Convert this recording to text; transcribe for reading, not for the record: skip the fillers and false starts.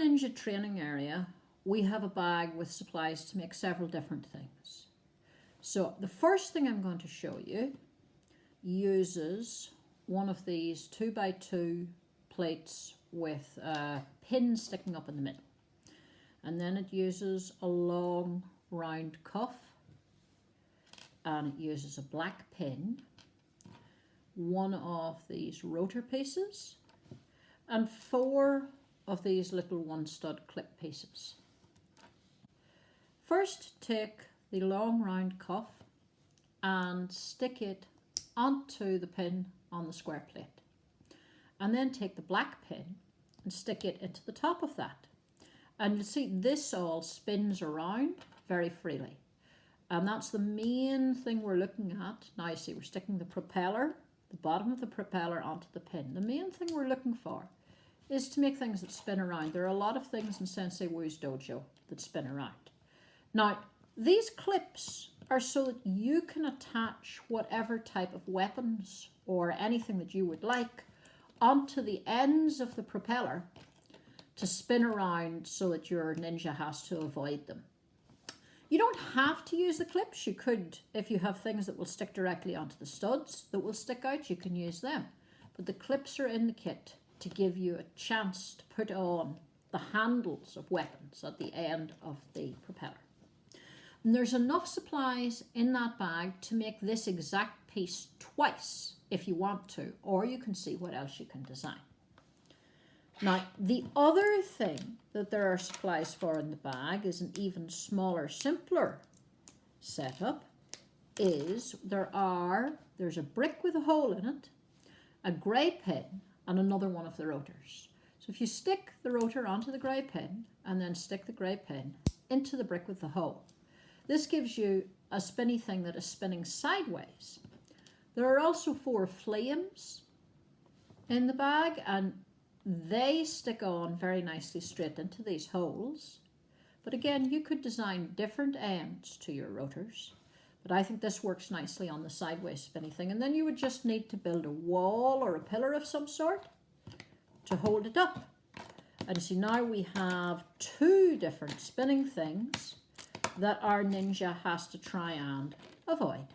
Ninja training area, we have a bag with supplies to make several different things. So the first thing I'm going to show you uses one of these 2x2 plates with a pin sticking up in the middle. And then it uses a long round cuff, and it uses a black pin, one of these rotor pieces, and 4 of these little 1-stud clip pieces. First, take the long round cuff and stick it onto the pin on the square plate. And then take the black pin and stick it into the top of that. And you'll see this all spins around very freely. And that's the main thing we're looking at. Now you see we're sticking the propeller, the bottom of the propeller, onto the pin. The main thing we're looking for is to make things that spin around. There are a lot of things in Sensei Wu's dojo that spin around. Now, these clips are so that you can attach whatever type of weapons or anything that you would like onto the ends of the propeller to spin around so that your ninja has to avoid them. You don't have to use the clips. You could, if you have things that will stick directly onto the studs that will stick out, you can use them. But the clips are in the kit to give you a chance to put on the handles of weapons at the end of the propeller. And there's enough supplies in that bag to make this exact piece twice if you want to, or you can see what else you can design. Now, the other thing that there are supplies for in the bag is an even smaller, simpler setup. There's a brick with a hole in it, a grey pin, and another one of the rotors. So if you stick the rotor onto the grey pin and then stick the grey pin into the brick with the hole, this gives you a spinny thing that is spinning sideways. There are also 4 flames in the bag, and they stick on very nicely straight into these holes. But again, you could design different ends to your rotors, but I think this works nicely on the sideways spinny thing. And then you would just need to build a wall or a pillar of some sort to hold it up. And see, now we have 2 different spinning things that our ninja has to try and avoid.